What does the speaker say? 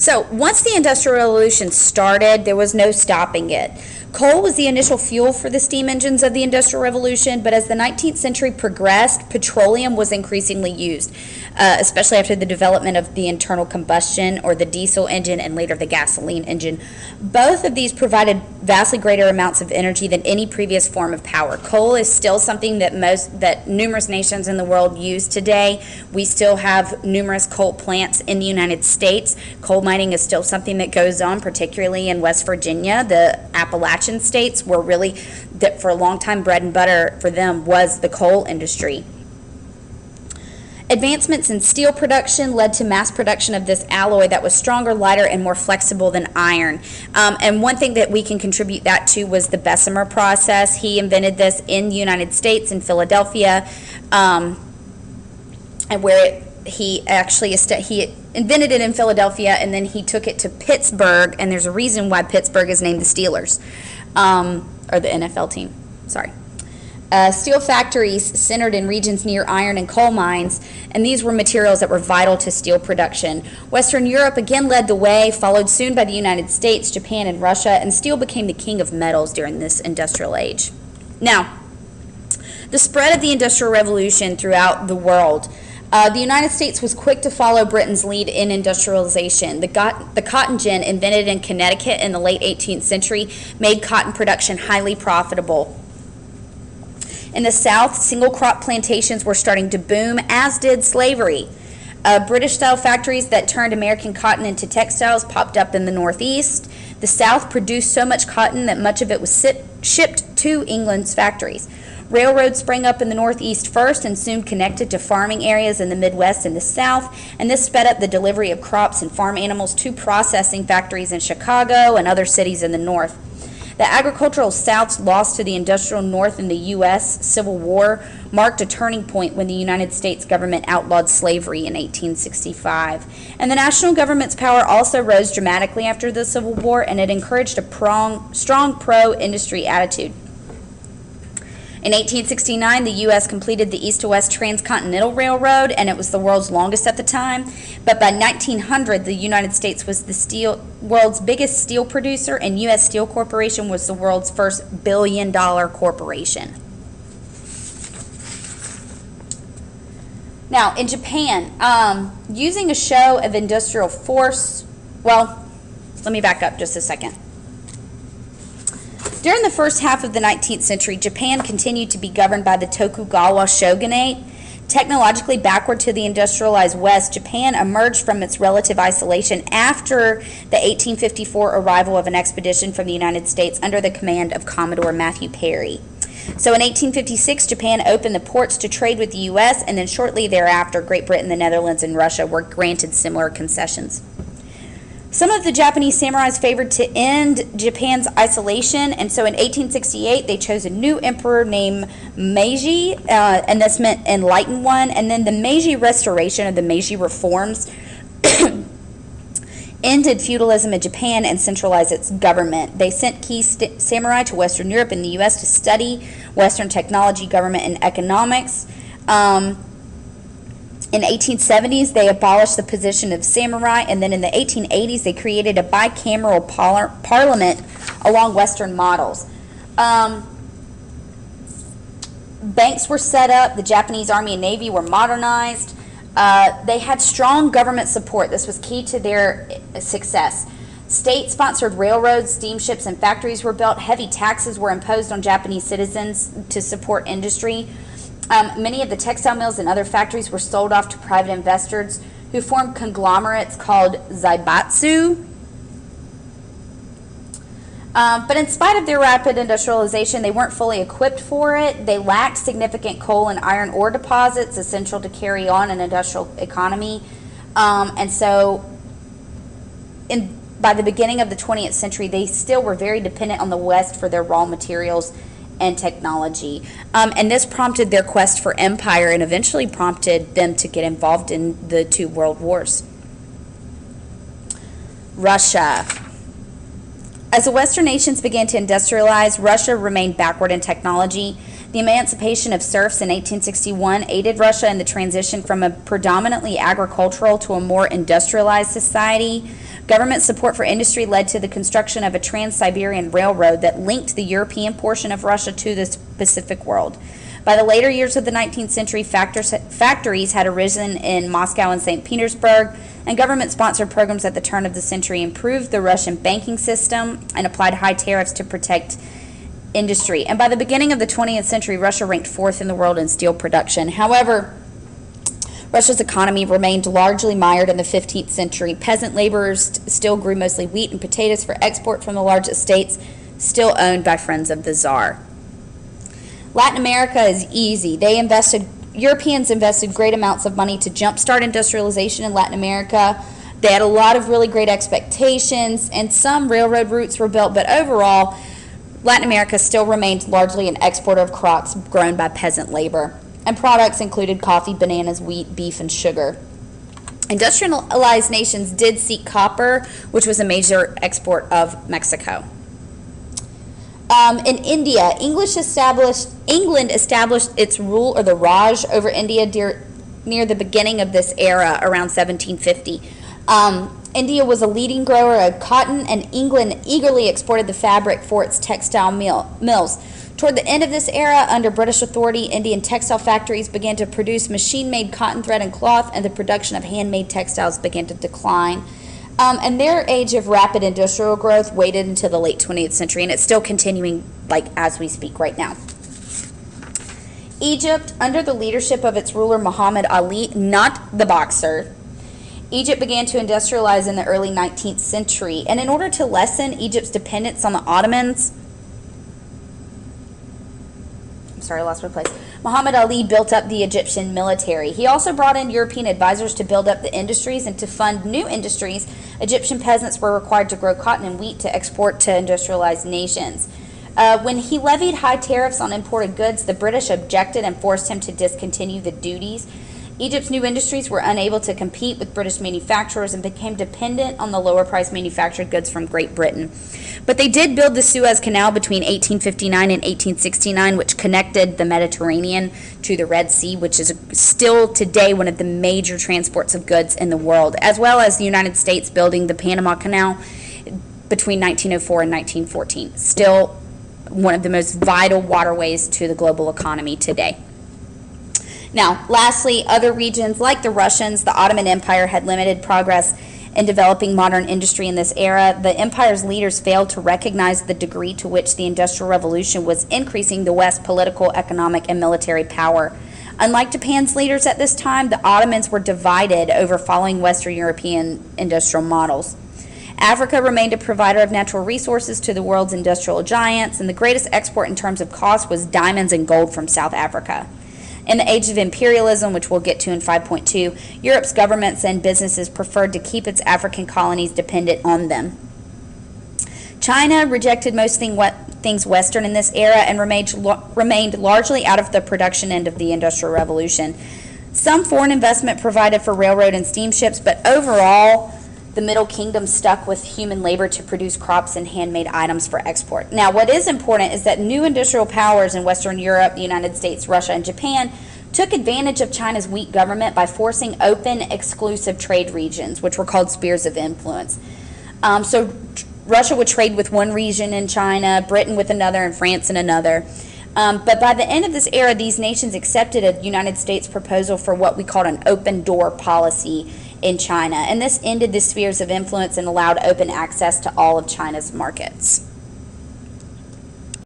So once the Industrial Revolution started, there was no stopping it. Coal was the initial fuel for the steam engines of the Industrial Revolution, but as the 19th century progressed, petroleum was increasingly used, especially after the development of the internal combustion or the diesel engine and later the gasoline engine. Both of these provided vastly greater amounts of energy than any previous form of power. Coal is still something that numerous nations in the world use today. We still have numerous coal plants in the United States. Coal mining is still something that goes on, particularly in West Virginia. The Appalachian states were really, that for a long time, bread and butter for them was the coal industry. Advancements in steel production led to mass production of this alloy that was stronger, lighter, and more flexible than iron. And one thing that we can contribute that to was the Bessemer process. He invented this in the United States, in Philadelphia, and where he invented it in Philadelphia, and then he took it to Pittsburgh, and there's a reason why Pittsburgh is named the Steelers, or the NFL team, sorry. Steel factories centered in regions near iron and coal mines, and these were materials that were vital to steel production. Western Europe again led the way, followed soon by the United States, Japan, and Russia, and steel became the king of metals during this industrial age. Now, the spread of the Industrial Revolution throughout the world. The United States was quick to follow Britain's lead in industrialization. The cotton gin, invented in Connecticut in the late 18th century, made cotton production highly profitable. In the South, single crop plantations were starting to boom, as did slavery. British-style factories that turned American cotton into textiles popped up in the Northeast. The South produced so much cotton that much of it was shipped to England's factories. Railroads sprang up in the Northeast first and soon connected to farming areas in the Midwest and the South, and this sped up the delivery of crops and farm animals to processing factories in Chicago and other cities in the North. The agricultural South's loss to the industrial North in the U.S. Civil War marked a turning point when the United States government outlawed slavery in 1865. And the national government's power also rose dramatically after the Civil War, and it encouraged a strong pro-industry attitude. In 1869, the U.S. completed the East to West Transcontinental Railroad, and it was the world's longest at the time. But by 1900, the United States was the world's biggest steel producer, and U.S. Steel Corporation was the world's first billion-dollar corporation. Now, in Japan, using a show of industrial force, well, let me back up just a second. During the first half of the 19th century, Japan continued to be governed by the Tokugawa shogunate. Technologically backward to the industrialized West, Japan emerged from its relative isolation after the 1854 arrival of an expedition from the United States under the command of Commodore Matthew Perry. So in 1856, Japan opened the ports to trade with the U.S., and then shortly thereafter, Great Britain, the Netherlands, and Russia were granted similar concessions. Some of the Japanese samurais favored to end Japan's isolation, and so in 1868 they chose a new emperor named Meiji, and this meant enlightened one, and then the Meiji Restoration, or the Meiji Reforms, ended feudalism in Japan and centralized its government. They sent key samurai to Western Europe and the U.S. to study Western technology, government, and economics. In the 1870s, they abolished the position of samurai, and then in the 1880s, they created a bicameral parliament along Western models. Banks were set up, the Japanese Army and Navy were modernized. They had strong government support. This was key to their success. State-sponsored railroads, steamships, and factories were built. Heavy taxes were imposed on Japanese citizens to support industry. Many of the textile mills and other factories were sold off to private investors who formed conglomerates called zaibatsu. But in spite of their rapid industrialization, they weren't fully equipped for it. They lacked significant coal and iron ore deposits essential to carry on an industrial economy. And so by the beginning of the 20th century, they still were very dependent on the West for their raw materials and technology. And this prompted their quest for empire and eventually prompted them to get involved in the two world wars. Russia. As the Western nations began to industrialize, Russia remained backward in technology. The emancipation of serfs in 1861 aided Russia in the transition from a predominantly agricultural to a more industrialized society. Government support for industry led to the construction of a Trans-Siberian Railroad that linked the European portion of Russia to the Pacific world. By the later years of the 19th century, factories had arisen in Moscow and St. Petersburg, and government-sponsored programs at the turn of the century improved the Russian banking system and applied high tariffs to protect industry. And by the beginning of the 20th century, Russia ranked fourth in the world in steel production. However, Russia's economy remained largely mired in the 15th century. Peasant laborers still grew mostly wheat and potatoes for export from the large estates still owned by friends of the Tsar. Latin America is easy. Europeans invested great amounts of money to jumpstart industrialization in Latin America. They had a lot of really great expectations, and some railroad routes were built, but overall, Latin America still remained largely an exporter of crops grown by peasant labor. And products included coffee, bananas, wheat, beef, and sugar. Industrialized nations did seek copper, which was a major export of Mexico. In India, England established its rule, or the Raj, over India near the beginning of this era, around 1750. India was a leading grower of cotton, and England eagerly exported the fabric for its textile mills. Toward the end of this era, under British authority, Indian textile factories began to produce machine-made cotton thread and cloth, and the production of handmade textiles began to decline. And their age of rapid industrial growth waited until the late 20th century, and it's still continuing as we speak right now. Egypt, under the leadership of its ruler Muhammad Ali, not the boxer, Egypt began to industrialize in the early 19th century. And in order to lessen Egypt's dependence on the Ottomans, I lost my place. Muhammad Ali built up the Egyptian military. He also brought in European advisors to build up the industries, and to fund new industries, Egyptian peasants were required to grow cotton and wheat to export to industrialized nations. When he levied high tariffs on imported goods, the British objected and forced him to discontinue the duties. Egypt's new industries were unable to compete with British manufacturers and became dependent on the lower-priced manufactured goods from Great Britain. But they did build the Suez Canal between 1859 and 1869, which connected the Mediterranean to the Red Sea, which is still today one of the major transports of goods in the world, as well as the United States building the Panama Canal between 1904 and 1914. Still one of the most vital waterways to the global economy today. Now, lastly, other regions like the Russians, the Ottoman Empire had limited progress in developing modern industry in this era. The empire's leaders failed to recognize the degree to which the Industrial Revolution was increasing the West's political, economic, and military power. Unlike Japan's leaders at this time, the Ottomans were divided over following Western European industrial models. Africa remained a provider of natural resources to the world's industrial giants, and the greatest export in terms of cost was diamonds and gold from South Africa. In the age of imperialism, which we'll get to in 5.2, Europe's governments and businesses preferred to keep its African colonies dependent on them. China rejected most things Western in this era and remained largely out of the production end of the Industrial Revolution. Some foreign investment provided for railroad and steamships, but overall, the Middle Kingdom stuck with human labor to produce crops and handmade items for export. Now, what is important is that new industrial powers in Western Europe, the United States, Russia, and Japan took advantage of China's weak government by forcing open, exclusive trade regions, which were called spheres of influence. So Russia would trade with one region in China, Britain with another, and France in another. But by the end of this era, these nations accepted a United States proposal for what we called an open door policy in China. And this ended the spheres of influence and allowed open access to all of China's markets.